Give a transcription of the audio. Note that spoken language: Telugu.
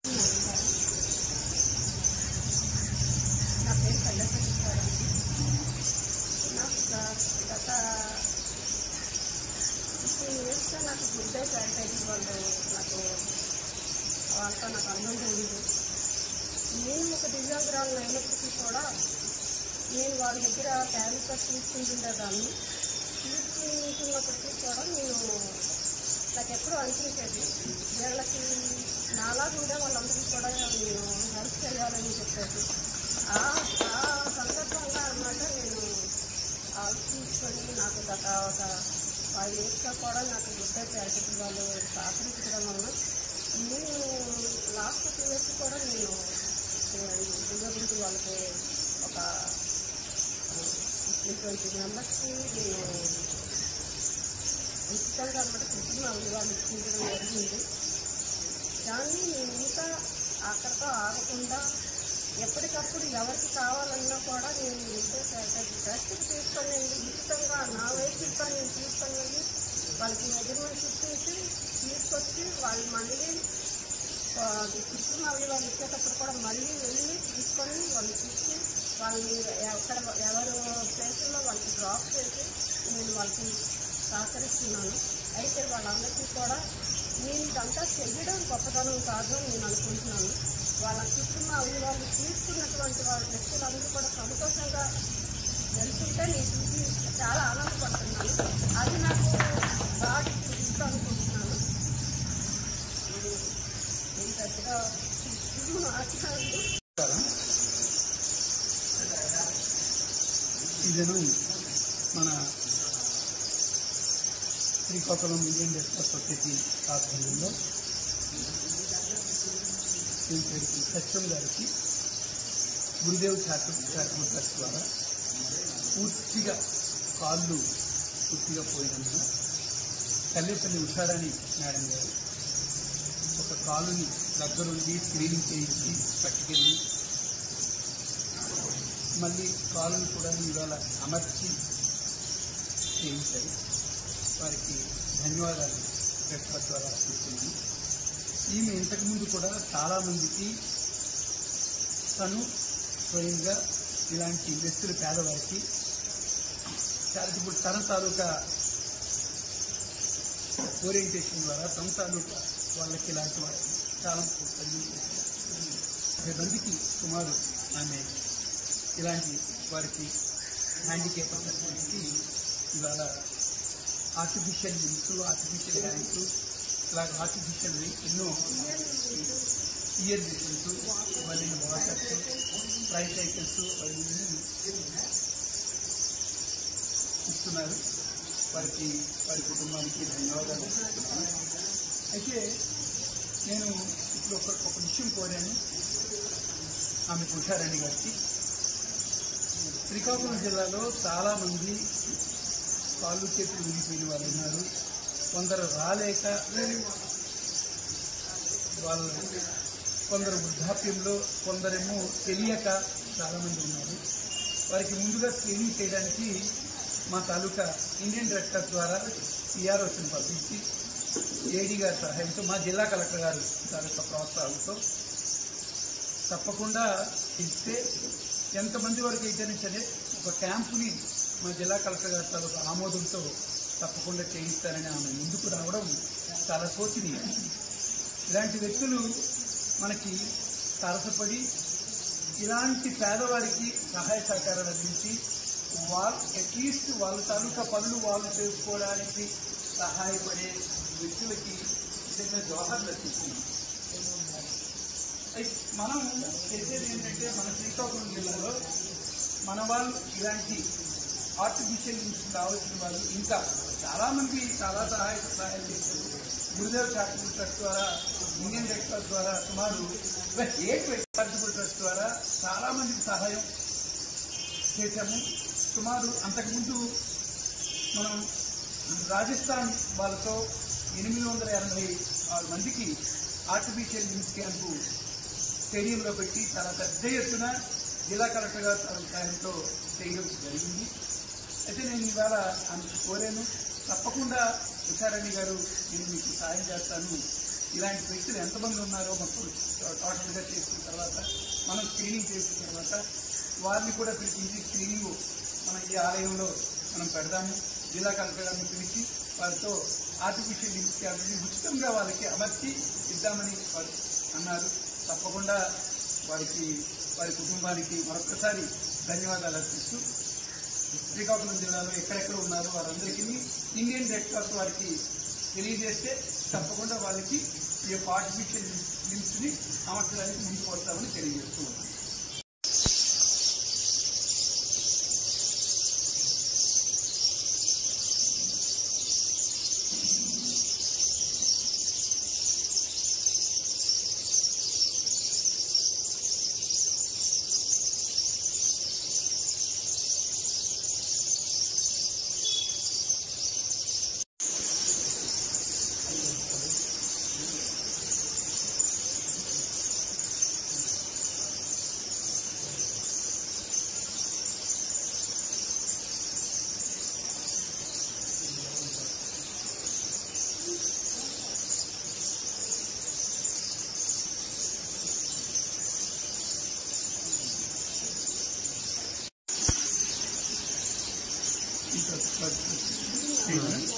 నా పేరు కళ్యాణ్. నాకు గత 15 yearsగా నాకు గుడ్ డే శానిటైజర్ వాళ్ళు వాళ్ళతో నాకు అనుబంధం ఉంది. నేను ఒక దివ్యాంగురాలు అయినప్పటికీ కూడా నేను వాళ్ళ దగ్గర క్యారికర్ తీసుకుంటుండేదాన్ని. తీసుకుంటున్నప్పటికీ కూడా నాకు ఎప్పుడూ అనిపించేది వీళ్ళకి నాలాగా ఉండే వాళ్ళందరికీ కూడా నేను హెల్ప్ చేయాలని చెప్పేసి ఆ సందర్భంగా అన్నమాట నేను ఆలోచించుకొని నాకు గత ఒక 5 yearsగా కూడా నాకు గుడ్ డే శానిటైజర్ వాళ్ళు సహకరించడం వల్ల నేను లాస్ట్ 2 years కూడా నేను డిజబిలిటీ వాళ్ళకి ఒక 20 మెంబర్స్కి నేను ఉచితంగా అన్నమాట కృష్ణ వాళ్ళు ఇచ్చించడం జరిగింది. కానీ నేను ఇంకా అక్కడితో ఆగకుండా ఎప్పటికప్పుడు ఎవరికి కావాలన్నా కూడా నేను ఇంటే ట్రస్ట్కి తీసుకొని వెళ్ళి ఉచితంగా నా వైద్యులతో నేను తీసుకొని వెళ్ళి వాళ్ళకి మెజర్మెంట్స్ ఇచ్చేసి తీసుకొచ్చి వాళ్ళు మళ్ళీ కృష్ణ వాళ్ళు ఇచ్చేటప్పుడు కూడా మళ్ళీ వెళ్ళి తీసుకొని వాళ్ళకి ఇచ్చి వాళ్ళని ఎవరు ప్లేసుల్లో వాళ్ళకి డ్రాప్ చేసి నేను వాళ్ళకి సహకరిస్తున్నాను. అయితే వాళ్ళందరికీ కూడా నేను ఇదంతా చెయ్యడం గొప్పతనం కాదు అని నేను అనుకుంటున్నాను. వాళ్ళ చుట్టూ వాళ్ళు తీసుకున్నటువంటి వాళ్ళ వ్యక్తులందరూ కూడా సంతోషంగా వెళ్తుంటే నేను చూసి చాలా ఆనందపడుతున్నాను. అది నాకు బాగా చూపిస్తూ అనుకుంటున్నాను. నేను పెద్దగా మాట్లాడదు. ఇదను మన Srikakulam Indian red cross society ఆధ్వర్యంలో సత్యం గారికి గురుదేవ్ చారిటబుల్ ట్రస్ట్ ద్వారా పూర్తిగా కాళ్ళు పూర్తిగా పోయినందున కల్లేపల్లి ఉషారాణి మేడం గారు ఒక కాలుని దగ్గరుండి స్క్రీనింగ్ చేయించి పట్టుకెళ్ళి మళ్ళీ కాలుని కూడా ఇవాళ అమర్చి చేయించారు. వారికి ధన్యవాదాలు రెడ్ క్రాస్ ద్వారా ఇస్తుంది. ఈమె ఇంతకుముందు కూడా చాలామందికి తను స్వయంగా ఇలాంటి వ్యక్తులు పేదవారికి చారిటబుల్ తన తాలూకా ఓరియంటేషన్ ద్వారా తన తాలూకా వాళ్ళకి ఇలాంటి వారికి చాలా 10 మందికి సుమారు ఆమె ఇలాంటి వారికి హ్యాండిక్యాప్ పర్సన్స్కి ఇవాళ ఆర్టిఫిషియల్ లిమ్స్, ఆర్టిఫిషియల్ హ్యాండ్స్, ఇలాగ ఆర్టిఫిషియల్ ఎన్నో ఇయర్ మిషన్స్, మళ్ళీ వాషర్స్, ట్రైసైకిల్స్ అవన్నీ ఇస్తున్నారు. వారి కుటుంబానికి ధన్యవాదాలు చెప్తున్నాను. అయితే నేను ఇప్పుడు ఒక విషయం కోరాను ఆమె ఉషారాణి గారికి. శ్రీకాకుళం జిల్లాలో చాలామంది కాళ్ళు చేతులు విరిగిపోయిన వాళ్ళు ఉన్నారు. కొందరు రాలేక వాళ్ళు, కొందరు వృద్ధాప్యంలో, కొందరేమో తెలియక చాలామంది ఉన్నారు. వారికి ముందుగా స్క్రీనింగ్ చేయడానికి మా తాలూకా ఇండియన్ రెడ్ క్రాస్ ద్వారా PROస్ని పంపించి ఏడీ గారి సహాయంతో మా జిల్లా కలెక్టర్ గారు తాలూకా ప్రోత్సాహంతో తప్పకుండా ఇస్తే ఎంతమంది వరకు అయితేనే సరే ఒక క్యాంపుని మా జిల్లా కలెక్టర్ గారి తాలూకా ఆమోదంతో తప్పకుండా చేయిస్తారని ఆమె ముందుకు రావడం చాలా శోచనీయం. ఇలాంటి వ్యక్తులు మనకి తారసపడి ఇలాంటి పేదవారికి సహాయ సహకారాలు అందించి అట్లీస్ట్ వాళ్ళ తాలూకా పనులు వాళ్ళు చేసుకోవడానికి సహాయపడే వ్యక్తులకి నిజంగా జోహార్లు అర్పిస్తుంది. మనం చేసేది ఏంటంటే మన శ్రీకాకుళం జిల్లాలో మన వాళ్ళు ఇలాంటి ఆర్టిఫిషియల్ లిమ్స్ కావాల్సిన వాళ్ళు ఇంకా చాలామంది చాలా సహాయాలు చేశారు. గురుదేవ్ చారిటబుల్ ట్రస్ట్ ద్వారా, ఇండియన్ రెడ్ క్రాస్ ద్వారా సుమారు చారిటబుల్ ట్రస్ట్ ద్వారా చాలా మందికి సహాయం చేశాము. సుమారు అంతకుముందు మనం రాజస్థాన్ వాళ్ళతో 886 మందికి ఆర్టిఫిషియల్ లిమ్స్ క్యాంపు స్టేడియంలో పెట్టి చాలా పెద్ద ఎత్తున జిల్లా కలెక్టర్ గారు సహాయంతో చేయడం జరిగింది. అయితే నేను ఇవాళ ఆమెకు కోరాను, తప్పకుండా ఉషారాణి గారు నేను మీకు సహాయం చేస్తాను, ఇలాంటి వ్యక్తులు ఎంతమంది ఉన్నారో మొత్తం టోటల్గా చేసిన తర్వాత మనం స్క్రీనింగ్ చేసిన తర్వాత వారిని కూడా పిలిపించి స్క్రీనింగ్ మన ఈ ఆలయంలో మనం పెడదాము. జిల్లా కలెక్టర్ గారిని పిలిచి వారితో ఆర్టిఫిషియల్ ఇంటెలిజెన్స్ ఉచితంగా వాళ్ళకి అమర్చి ఇద్దామని వారు అన్నారు. తప్పకుండా వారికి వారి కుటుంబానికి మరొకసారి ధన్యవాదాలు అర్పిస్తూ శ్రీకాకుళం జిల్లాలో ఎక్కడెక్కడ ఉన్నారో వారందరికీ ఇండియన్ రెడ్ క్రాస్ వారికి తెలియజేస్తే తప్పకుండా వాళ్ళకి ఈ యొక్క ఆర్టిఫిషియల్ లిమ్స్ ని అమర్చడానికి ముందుకు వస్తామని తెలియజేస్తూ ఉన్నాను. Thank you.